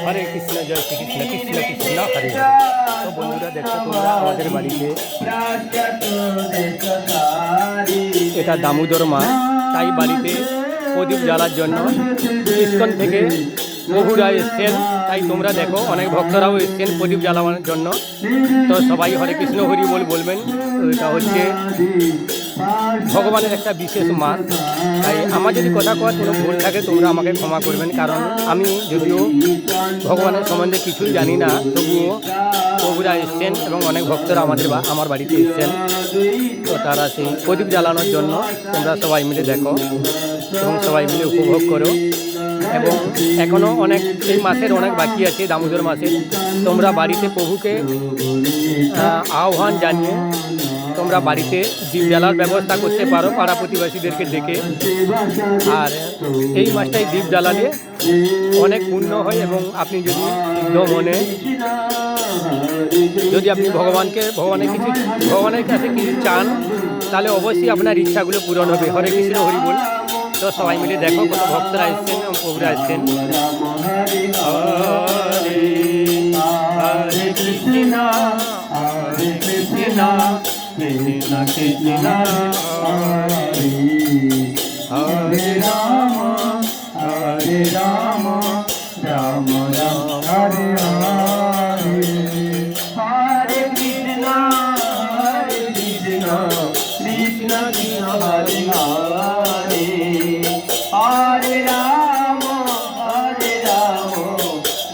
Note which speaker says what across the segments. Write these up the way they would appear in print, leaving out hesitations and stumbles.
Speaker 1: হরে কৃষ্ণ, জয় শ্রীকৃষ্ণ, কৃষ্ণ কৃষ্ণ হরে হরে। তো বন্ধুরা দেখছো তোমরা আমাদের বাড়িতে এটা দামোদর মাস, তাই বাড়িতে প্রদীপ জ্বালার জন্য ইস্কন থেকে বহুরা এসছেন। তাই তোমরা দেখো অনেক ভক্তরাও এসছেন প্রদীপ জ্বালানোর জন্য। তো সবাই হরে কৃষ্ণ হরি বলবেন। তো এটা হচ্ছে ভগবানের একটা বিশেষ মাস। তাই আমার যদি কথা কওয়ার কোনো ভুল থাকে তোমরা আমাকে ক্ষমা করবেন, কারণ আমি যদিও ভগবানের সম্বন্ধে কিছুই জানি না, তবুও প্রভুরা এসছেন এবং অনেক ভক্তরা আমার বাড়িতে এসছেন। তো তারা সেই প্রদীপ জ্বালানোর জন্য তোমরা সবাই মিলে দেখো এবং সবাই মিলে উপভোগ করো। এবং এখনও অনেক এই মাসের অনেক বাকি আছে, দামোদর মাসে। তোমরা বাড়িতে প্রভুকে আহ্বান জানিয়ে তোমরা বাড়িতে দীপ জ্বালার ব্যবস্থা করতে পারো পাড়া প্রতিবেশীদেরকে ডেকে। আর এই মাসটায় দীপ জ্বালালে অনেক পুণ্য হয় এবং আপনি যদি মনে যদি আপনি ভগবানের কাছে কিছু চান, তাহলে অবশ্যই আপনার ইচ্ছাগুলো পূরণ হবে। হরে কৃষ্ণ হরি বল। তো সবাই মিলে দেখো কত ভক্তরা এসছেন এবং প্রভুরা এসছেন। হরে হরে কৃষ্ণ হরে কৃষ্ণ কৃষ্ণ কৃষ্ণ হরে রাম হরে রাম রাম রাম হরে হরে। হরে কৃষ্ণ কৃষ্ণ কৃষ্ণ হরে হরে। হরে রাম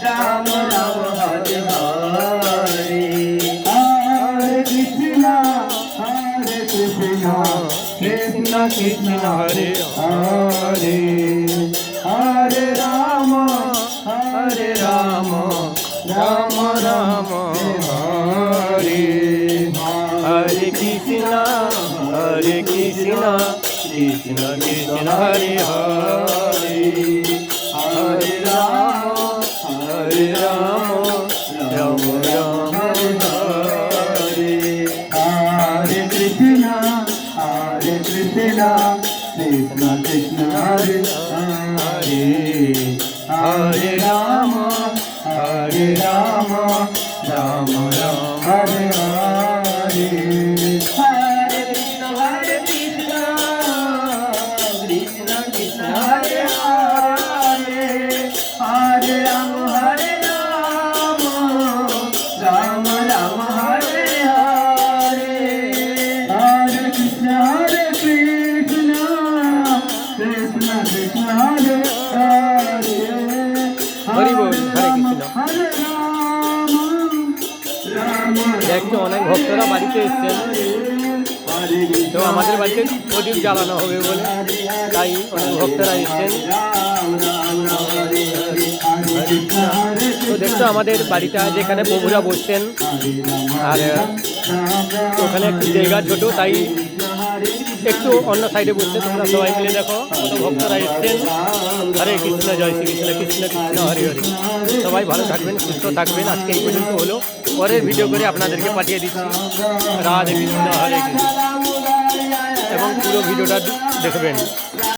Speaker 1: রাম রাম হরে হরে। হরে কৃষ্ণ কৃষ্ণ কৃষ্ণ হরে হরে। হরে রাম রাম রাম হরে। হরে কৃষ্ণ কৃষ্ণ কৃষ্ণ হরে হরে। হরে রাম রাম রাম হরে। হরে কৃষ্ণ কৃষ্ণ কৃষ্ণ হরে হরে। হরে রাম রাম রাম হরে হরে। হরে কৃষ্ণ কৃষ্ণ কৃষ্ণ হরে হরে। হরে রাম রাম রাম হরে হরে। হরে কৃষ্ণ কৃষ্ণ কৃষ্ণ কৃষ্ণ হরে হরে। হরি বল। হরে কৃষ্ণ। দেখছো অনেক ভক্তরা বাড়িতে এসছেন, তো আমাদের বাড়িতে প্রদীপ জ্বালানো হবে বলে তাই অনেক ভক্তরা এসছেন। তো দেখছো আমাদের বাড়িটা যেখানে প্রভুরা বসছেন, আর ওখানে একটু জায়গা ছোটো, তাই একটু অন্য সাইডে বসছে। তোমরা সবাই মিলে দেখো কত ভক্তরা এসছেন। হরে কৃষ্ণ, জয় শ্রীকৃষ্ণ, কৃষ্ণ কৃষ্ণ হরে হরে। সবাই ভালো থাকবেন, সুস্থ থাকবেন। আজকে এই পর্যন্ত হলো, পরের ভিডিও করে আপনাদেরকে পাঠিয়ে দিচ্ছি। রাধে কৃষ্ণ, হরে কৃষ্ণ, এবং পুরো ভিডিওটা দেখবেন।